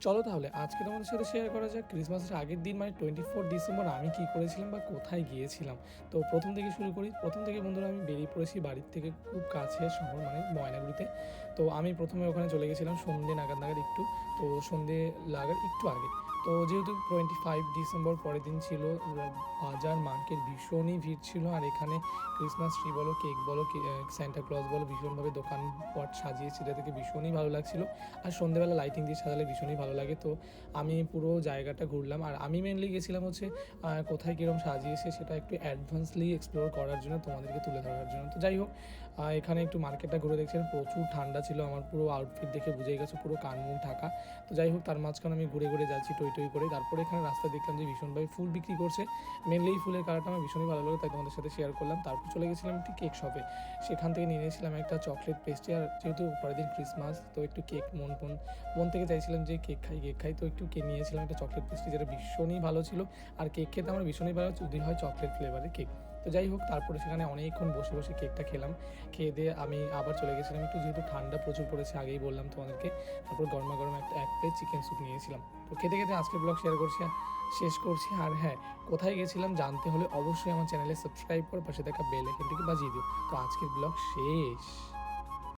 চলো তাহলে আজকে তোমাদের সাথে শেয়ার করা যাক ক্রিসমাসের আগের দিন মানে 24 ডিসেম্বর আমি কী করেছিলাম বা কোথায় গিয়েছিলাম। তো প্রথম থেকে শুরু করি। প্রথম থেকে বন্ধুরা আমি বেরিয়ে পড়েছি বাড়ির থেকে খুব কাছে শহর মানে ময়নাগুড়িতে। তো আমি প্রথমে ওখানে চলে গেছিলাম সন্ধ্যে নাগাদ একটু। তো সন্ধ্যে লাগার একটু আগে। তো যেহেতু 25 ডিসেম্বর পরের দিন ছিল, বাজার মার্কেট ভীষণই ভিড় ছিল। আর এখানে ক্রিসমাস ট্রি বলো, কেক বলো, স্যান্টা ক্লজ বলো, ভীষণভাবে দোকানপাট সাজিয়েছে, যেটা থেকে ভীষণই ভালো লাগছিলো। আর সন্ধ্যেবেলা লাইটিং দিয়ে সাজালে ভীষণই ভালো লাগে। তো আমি পুরো জায়গাটা ঘুরলাম। আর আমি মেনলি গেছিলাম হচ্ছে কোথায় কীরকম সাজিয়েছে সেটা একটু অ্যাডভান্সলি এক্সপ্লোর করার জন্য, তোমাদেরকে তুলে ধরার জন্য। তো যাই হোক, এখানে একটু মার্কেটটা ঘুরে দেখছিলাম, প্রচুর ঠান্ডা ছিল। আমার পুরো আউটফিট দেখে বুঝেই গেছে পুরো কান মুখ ঢাকা। তো যাই হোক, তার মাঝখানে আমি ঘুরে ঘুরে যাচ্ছি টই টই করে। তারপরে এখানে রাস্তায় দেখলাম যে ভীষণভাবে ফুল বিক্রি করছে। মেনলি এই ফুলের কালারটা আমার ভীষণই ভালো লাগে, তাই তোমাদের সাথে শেয়ার করলাম। তারপর চলে গেছিলাম একটি কেক শপে। সেখান থেকে নিয়ে নিয়েছিলাম একটা চকলেট পেস্ট্রি। আর যেহেতু পরের দিন ক্রিসমাস, তো একটু কেক মন থেকে চাইছিলাম যে কেক খাই। তো একটু নিয়েছিলাম একটা চকলেট পেস্ট্রি, যেটা ভীষণই ভালো ছিল। আর কেক খেতে আমার ভীষণই ভালো, যদি হয় চকলেট ফ্লেভারের কেক। তো যাই হোক, তারপরে সেখানে অনেকক্ষণ বসে বসে কেকটা খেলাম। খেয়ে দিয়ে আমি আবার চলে গেছিলাম একটু, যেহেতু ঠান্ডা প্রচুর পড়েছে আগেই বললাম তোমাদেরকে। তারপর গরমা গরম এক প্লেট চিকেন স্যুপ নিয়েছিলাম। তো খেতে খেতে আজকের ব্লগ শেষ করছি। আর হ্যাঁ, কোথায় গেছিলাম জানতে হলে অবশ্যই আমার চ্যানেলে সাবস্ক্রাইব করে পাশে থাকা বেল আইকনটিকে বাজিয়ে দিও। তো আজকের ব্লগ শেষ।